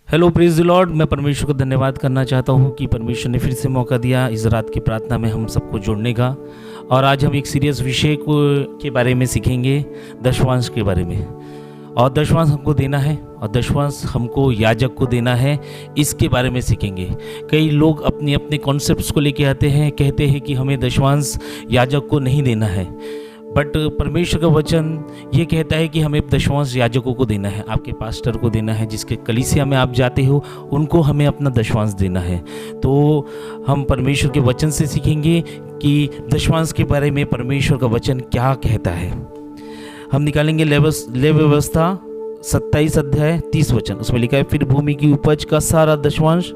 Hello praise the Lord. मैं परमेश्वर को धन्यवाद करना चाहता हूँ कि परमेश्वर ने फिर से मौका दिया इस रात की प्रार्थना में हम सबको जोड़ने का। और आज हम एक सीरियस विषय के बारे में सीखेंगे, दशवांश के बारे में। और दशवांश हमको देना है और दशवांश हमको याजक को देना है, इसके बारे में सीखेंगे। कई लोग अपने अपने कॉन्सेप्ट्स को लेके आते हैं, कहते हैं कि हमें दशवांश याजक को नहीं देना है, बट परमेश्वर का वचन ये कहता है कि हमें दशवांश याजकों को देना है, आपके पास्टर को देना है, जिसके कलीसिया में आप जाते हो उनको हमें अपना दशवांश देना है। तो हम परमेश्वर के वचन से सीखेंगे कि दशवांश के बारे में परमेश्वर का वचन क्या कहता है। हम निकालेंगे लेव व्यवस्था 27 अध्याय 30 वचन। उसमें लिखा है, फिर भूमि की उपज का सारा दशवांश,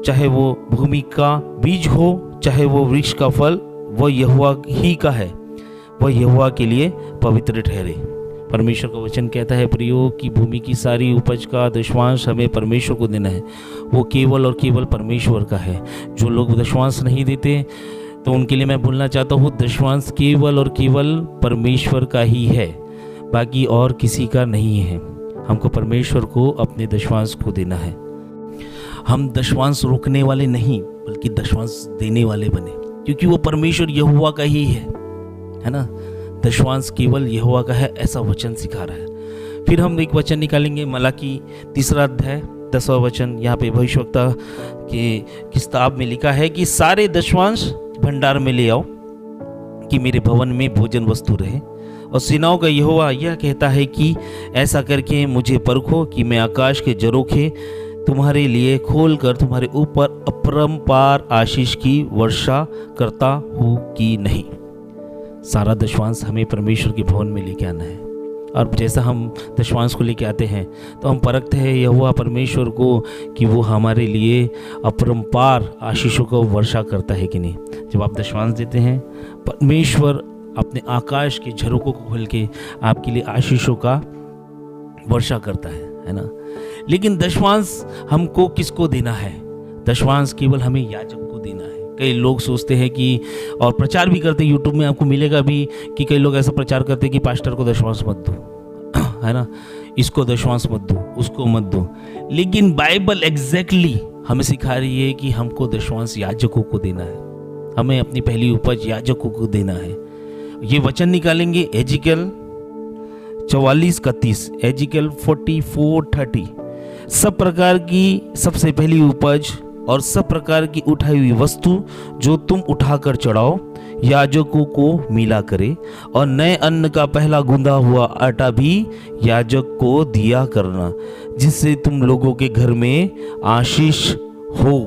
चाहे वो भूमि का बीज हो चाहे वो वृक्ष का फल, वह यहोवा ही का है, वह यहोवा के लिए पवित्र ठहरे। परमेश्वर का वचन कहता है प्रियो कि भूमि की सारी उपज का दशवांश हमें परमेश्वर को देना है, वो केवल और केवल परमेश्वर का है। जो लोग दशवांश नहीं देते तो उनके लिए मैं बोलना चाहता हूँ, दशवांश केवल और केवल परमेश्वर का ही है, बाकी और किसी का नहीं है। हमको परमेश्वर को अपने दशवांश को देना है। हम दशवांश रोकने वाले नहीं बल्कि दशवांश देने वाले बने, क्योंकि वो परमेश्वर यहोवा का ही है ना। दशवांश केवल यहोवा का है, ऐसा वचन सिखा रहा है। फिर हम एक वचन निकालेंगे, मलाकी 3 अध्याय 10वां वचन। यहाँ पे भविष्यवक्ता के किताब में लिखा है कि सारे दशवांश भंडार में ले आओ कि मेरे भवन में भोजन वस्तु रहे। और सेनाओं का यहोवा यह कहता है कि ऐसा करके मुझे परखो कि मैं आकाश के झरोखे तुम्हारे लिए खोल कर तुम्हारे ऊपर अपरंपार आशीष की वर्षा करता हूँ कि नहीं। सारा दशवांश हमें परमेश्वर के भवन में लेके आना है। और जैसा हम दशवांश को लेके आते हैं तो हम परखते हैं यहोवा परमेश्वर को कि वो हमारे लिए अपरंपार आशीषों को वर्षा करता है कि नहीं। जब आप दशवांश देते हैं, परमेश्वर अपने आकाश के झरोकों को खोल के आपके लिए आशीषों का वर्षा करता है ना। लेकिन दशवांश हमको किसको देना है? दशवांश केवल हमें याजक को देना है। कई लोग सोचते हैं कि, और प्रचार भी करते हैं, यूट्यूब में आपको मिलेगा भी कि कई लोग ऐसा प्रचार करते हैं कि पास्टर को दशवांश मत दो, है ना, इसको दशवांश मत दो, उसको मत दो। लेकिन बाइबल एग्जैक्टली हमें सिखा रही है कि हमको दशवांश याजकों को देना है, हमें अपनी पहली उपज याजकों को देना है। ये वचन निकालेंगे एजिकल 44:31, एजिकल 44:30। सब प्रकार की सबसे पहली उपज और सब प्रकार की उठाई हुई वस्तु जो तुम उठाकर चढ़ाओ, याजकों को मिला करे, और नए अन्न का पहला गूंदा हुआ आटा भी याजक को दिया करना, जिससे तुम लोगों के घर में आशीष हो।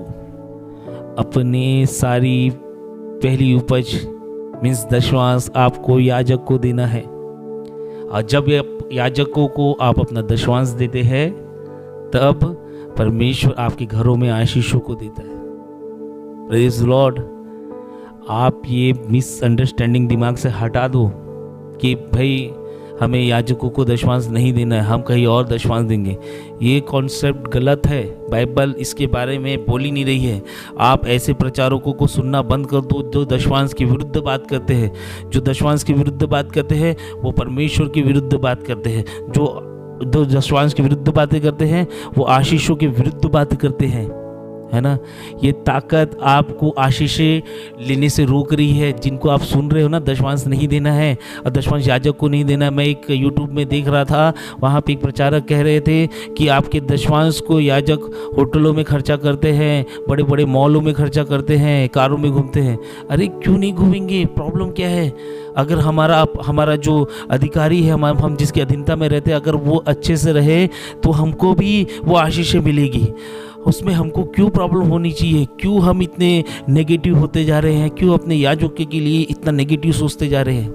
अपने सारी पहली उपज मीन्स दशवांश आपको याजक को देना है। और जब याजकों को आप अपना दशवांश देते हैं तब परमेश्वर आपके घरों में आशीषों को देता है। Praise Lord. आप ये मिसअंडरस्टैंडिंग दिमाग से हटा दो कि भाई हमें याजकों को दशवांश नहीं देना है, हम कहीं और दशवांश देंगे। ये कॉन्सेप्ट गलत है, बाइबल इसके बारे में बोल ही नहीं रही है। आप ऐसे प्रचारकों को सुनना बंद कर दो जो दशवांश के विरुद्ध बात करते हैं। जो दशवांश के विरुद्ध बात करते हैं वो परमेश्वर के विरुद्ध बात करते हैं। जो दशवांश के विरुद्ध बातें करते हैं वो आशीषों के विरुद्ध बात करते हैं, है ना। ये ताकत आपको आशीषें लेने से रोक रही है। जिनको आप सुन रहे हो ना, दशवांश नहीं देना है और दशवांश याजक को नहीं देना। मैं एक यूट्यूब में देख रहा था, वहाँ पे एक प्रचारक कह रहे थे कि आपके दशवांश को याजक होटलों में खर्चा करते हैं, बड़े बड़े मॉलों में खर्चा करते हैं, कारों में घूमते हैं। अरे क्यों नहीं घूमेंगे? प्रॉब्लम क्या है? अगर हमारा जो अधिकारी है, हम जिसकी अधीनता में रहते हैं, अगर वो अच्छे से रहे तो हमको भी वो आशीषें मिलेगी। उसमें हमको क्यों प्रॉब्लम होनी चाहिए? क्यों हम इतने नेगेटिव होते जा रहे हैं? क्यों अपने याजकों के लिए इतना नेगेटिव सोचते जा रहे हैं,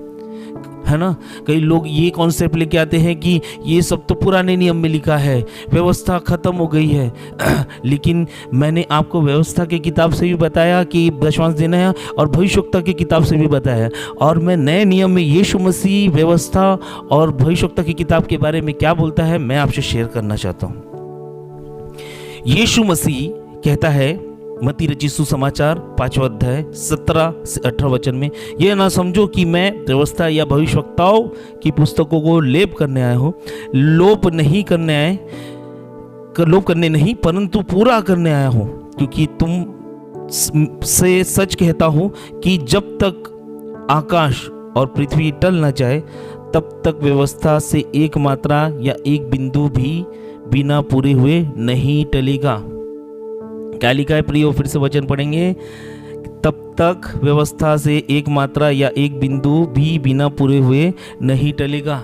है ना। कई लोग ये कॉन्सेप्ट लेके आते हैं कि ये सब तो पुराने नियम में लिखा है, व्यवस्था खत्म हो गई है। लेकिन मैंने आपको व्यवस्था की किताब से भी बताया कि दशवांश देना है, और भविष्यवक्ता की किताब से भी बताया। और मैं नए नियम में यीशु मसीह, व्यवस्था और भविष्यवक्ता की किताब के बारे में क्या बोलता है मैं आपसे शेयर करना चाहता हूँ। यीशु मसीह कहता है मत्ती रचित सुसमाचार 5वां अध्याय 17 से 18 वचन में, यह ना समझो कि मैं व्यवस्था या भविष्यवक्ताओं की पुस्तकों को लेप करने आया हूँ, लोप नहीं करने आए, लोभ करने नहीं परंतु पूरा करने आया हूँ, क्योंकि तुम से सच कहता हूँ कि जब तक आकाश और पृथ्वी टल न जाए तब तक व्यवस्था से एक मात्रा या एक बिंदु भी बिना पूरे हुए नहीं टलेगा। क्या लिखा है प्रियो? फिर से वचन पढ़ेंगे। तब तक व्यवस्था से एक मात्रा या एक बिंदु भी बिना पूरे हुए नहीं टलेगा।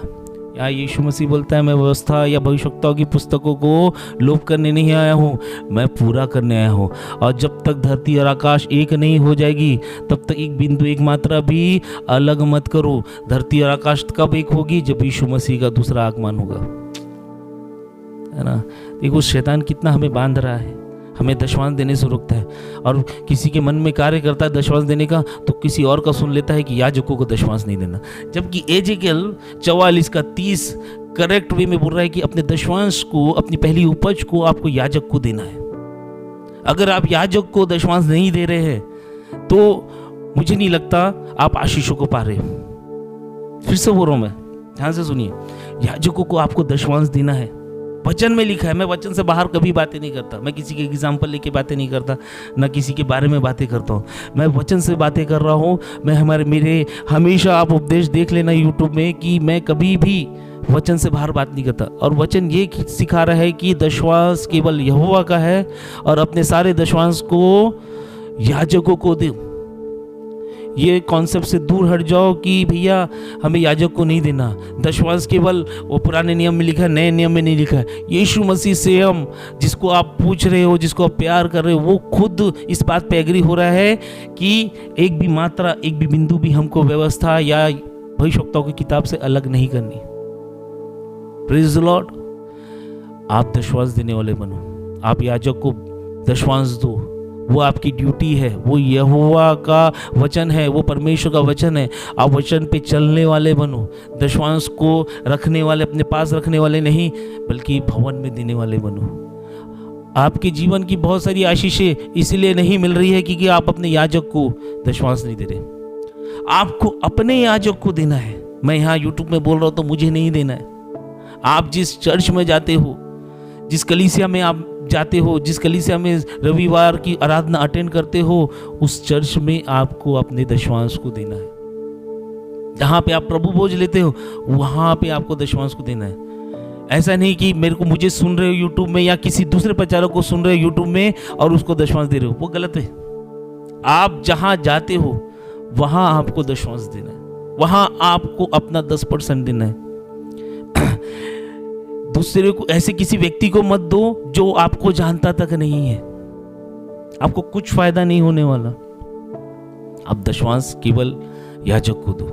या यीशु मसीह बोलता है, मैं व्यवस्था या भविष्यवक्ताओं की पुस्तकों को लोप करने नहीं आया हूँ, मैं पूरा करने आया हूँ। और जब तक धरती और आकाश एक नहीं हो जाएगी तब तक एक बिंदु एक मात्रा भी अलग मत करो। धरती और आकाश कब एक होगी? जब यीशु मसीह का दूसरा आगमन होगा, है ना। देखो शैतान कितना हमें बांध रहा है, हमें दशवांश देने से रोकता है। और किसी के मन में कार्य करता है दशवांश देने का, तो किसी और का सुन लेता है कि याजकों को दशवांश नहीं देना। जबकि एजेकियल 44:30 करेक्ट वे में बोल रहा है कि अपने दशवांश को, अपनी पहली उपज को आपको याजक को देना है। अगर आप याजक को दशवांश नहीं दे रहे हैं तो मुझे नहीं लगता आप आशीषों को पा रहे हो। फिर से बोल रहा हूं मैं, ध्यान से सुनिए, याजकों को आपको दशवांश देना है। वचन में लिखा है। मैं वचन से बाहर कभी बातें नहीं करता, मैं किसी के एग्जाम्पल लेके बातें नहीं करता, ना किसी के बारे में बातें करता हूँ। मैं वचन से बातें कर रहा हूँ। मैं मेरे हमेशा आप उपदेश देख लेना यूट्यूब में कि मैं कभी भी वचन से बाहर बात नहीं करता। और वचन ये सिखा रहा है कि दशवांश केवल यहोवा का है और अपने सारे दशवांश को याजकों को दो। ये कॉन्सेप्ट से दूर हट जाओ कि भैया हमें याजक को नहीं देना। दशवांश केवल वो पुराने नियम में लिखा है, नए नियम में नहीं लिखा है। यीशु मसीह से हम, जिसको आप पूछ रहे हो, जिसको आप प्यार कर रहे हो, वो खुद इस बात पे एग्री हो रहा है कि एक भी मात्रा, एक भी बिंदु भी हमको व्यवस्था या भविष्यवक्ताओं की किताब से अलग नहीं करनी। Praise the Lord. आप दशवांश देने वाले बनो, आप याजक को दशवांश दो, वो आपकी ड्यूटी है। वो यहोवा का वचन है, वो परमेश्वर का वचन है। आप वचन पे चलने वाले बनो। दशवांश को रखने वाले, अपने पास रखने वाले नहीं, बल्कि भवन में देने वाले बनो। आपके जीवन की बहुत सारी आशीषें इसलिए नहीं मिल रही है क्योंकि आप अपने याजक को दशवांश नहीं दे रहे। आपको अपने याजक को देना है। मैं यहाँ यूट्यूब में बोल रहा हूँ तो मुझे नहीं देना है। आप जिस चर्च में जाते हो, जिस कलीसिया में आप जाते हो, जिस कलीसिया में रविवार की आराधना अटेंड करते हो, उस चर्च में आपको अपने दशवांश को देना है। जहां पे आप प्रभु भोज लेते हो वहां पे आपको दशवांश को देना है। ऐसा नहीं कि मुझे सुन रहे हो यूट्यूब में या किसी दूसरे प्रचारक को सुन रहे हो यूट्यूब में और उसको दशवांश दे रहे हो, वो गलत है। आप जहां जाते हो वहां आपको दशवांश देना है, वहां आपको अपना 10% देना है। दूसरे को, ऐसे किसी व्यक्ति को मत दो जो आपको जानता तक नहीं है, आपको कुछ फायदा नहीं होने वाला। आप दशवांश केवल याजक को दो,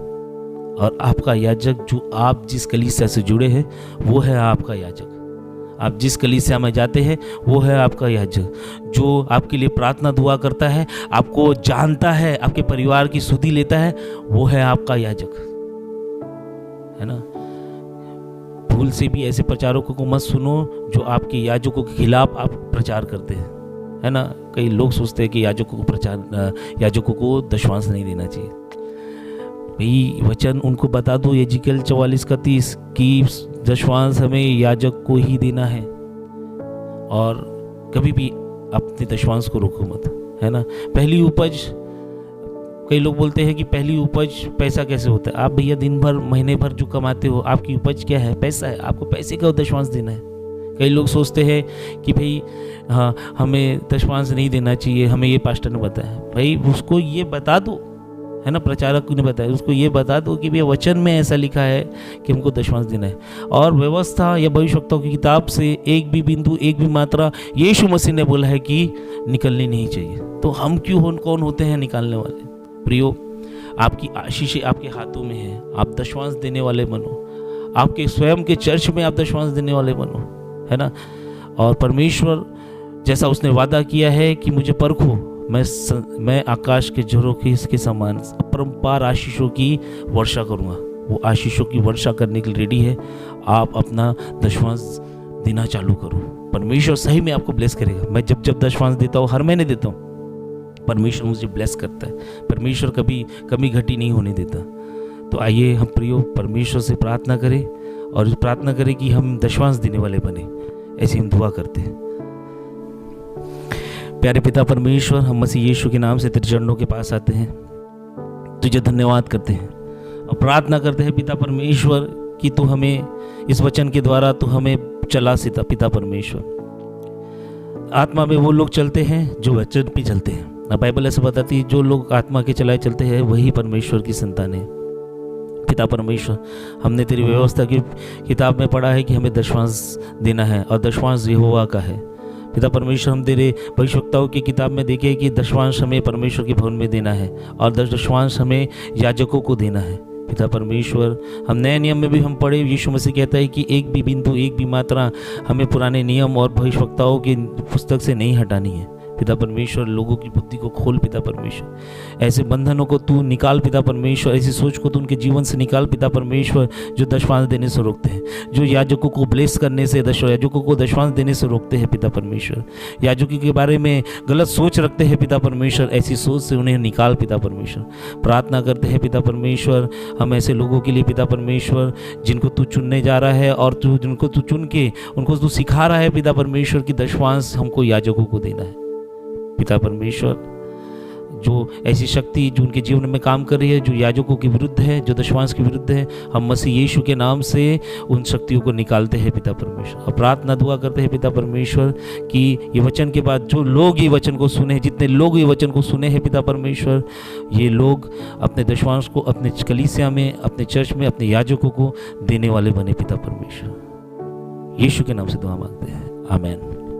और आपका याजक, जो आप जिस कलीसिया से जुड़े हैं वो है आपका याजक। आप जिस कलीसिया में जाते हैं वो है आपका याजक, जो आपके लिए प्रार्थना दुआ करता है, आपको जानता है, आपके परिवार की सुधि लेता है, वो है आपका याजक, है ना। भूल से भी ऐसे प्रचारकों को मत सुनो जो आपके याजकों के खिलाफ आप प्रचार करते हैं, है ना। कई लोग सोचते हैं कि याजकों को दशवांश नहीं देना चाहिए। भाई वचन उनको बता दो, एजेकियल 44:30 कि दशवांश हमें याजक को ही देना है, और कभी भी अपने दशवांश को रोको मत, है ना। पहली उपज, कई लोग बोलते हैं कि पहली उपज पैसा कैसे होता है। आप भैया दिन भर, महीने भर जो कमाते हो, आपकी उपज क्या है? पैसा है। आपको पैसे का दशवांश देना है। कई लोग सोचते हैं कि भाई हाँ, हमें दशवांश नहीं देना चाहिए, हमें ये पास्टर ने बताया। भाई उसको ये बता दो, है ना, प्रचारक ने बताया, उसको ये बता दो कि भैया वचन में ऐसा लिखा है कि हमको दशवांश देना है। और व्यवस्था या भविष्यवक्ताओं की किताब से एक भी बिंदु, एक भी मात्रा यीशु मसीह ने बोला है कि निकलनी नहीं चाहिए। तो हम कौन होते हैं निकालने वाले? प्रियो, आपकी आशीषें आपके हाथों में है। आप दशवांश देने वाले बनो। आपके स्वयं के चर्च में आप दशवांश देने वाले बनो, है ना। और परमेश्वर जैसा उसने वादा किया है कि मुझे परखो, मैं आकाश के झरोखे के समान अपरंपार आशीषों की वर्षा करूँगा। वो आशीषों की वर्षा करने के लिए रेडी है। आप अपना दशवांश देना चालू करो, परमेश्वर सही में आपको ब्लेस करेगा। मैं जब दशवांश देता हूँ, हर महीने देता हूँ, परमेश्वर मुझे ब्लेस करता है। परमेश्वर कभी कमी घटी नहीं होने देता। तो आइए हम प्रियो परमेश्वर से प्रार्थना करें और प्रार्थना करें कि हम दशवांश देने वाले बने। ऐसी हम दुआ करते हैं। प्यारे पिता परमेश्वर, हम मसीह यीशु के नाम से तेरे चरणों के पास आते हैं, तुझे धन्यवाद करते हैं और प्रार्थना करते हैं पिता परमेश्वर कि तू हमें इस वचन के द्वारा तू हमें चला सीता पिता परमेश्वर। आत्मा में वो लोग चलते हैं जो वचन पे चलते हैं। बाइबल ऐसे बताती है जो लोग आत्मा के चलाए चलते हैं वही परमेश्वर की संतान है। पिता परमेश्वर, हमने तेरी व्यवस्था की किताब में पढ़ा है कि हमें दशवांश देना है और दशवांश यहोवा का है। पिता परमेश्वर, हम तेरे भविष्यवक्ताओं की किताब में देखे कि दशवांश हमें परमेश्वर के भवन में देना है और दशवांश हमें याजकों को देना है। पिता परमेश्वर, हम नए नियम में भी हम पढ़े, यीशु मसीह कहता है कि एक भी बिंदु, एक भी मात्रा हमें पुराने नियम और भविष्यवक्ताओं की पुस्तक से नहीं हटानी है। पिता परमेश्वर, लोगों की बुद्धि को खोल पिता परमेश्वर, ऐसे बंधनों को तू निकाल पिता परमेश्वर, ऐसी सोच को तू उनके जीवन से निकाल पिता परमेश्वर जो दशवांश देने से रोकते हैं, जो याजकों को ब्लेस करने से, याजकों को दशवांश देने से रोकते हैं पिता परमेश्वर, याजकों के बारे में गलत सोच रखते हैं पिता परमेश्वर, ऐसी सोच से उन्हें निकाल पिता परमेश्वर। प्रार्थना करते हैं पिता परमेश्वर हम ऐसे लोगों के लिए पिता परमेश्वर जिनको तू चुनने जा रहा है और तू जिनको तू चुन के उनको तू सिखा रहा है पिता परमेश्वर की दशवांश हमको याजकों को देना है। पिता परमेश्वर, जो ऐसी शक्ति जो उनके जीवन में काम कर रही है, जो याजकों के विरुद्ध है, जो दशवांश के विरुद्ध है, हम मसीह यीशु के नाम से उन शक्तियों को निकालते हैं पिता परमेश्वर। और प्रार्थना दुआ करते हैं पिता परमेश्वर कि ये वचन के बाद जो लोग ये वचन को सुने, जितने लोग ये वचन को सुने हैं पिता परमेश्वर, ये लोग अपने दशवांश को अपने कलीसिया में, अपने चर्च में, अपने याजकों को देने वाले बने पिता परमेश्वर। यीशु के नाम से दुआ मांगते हैं, आमीन।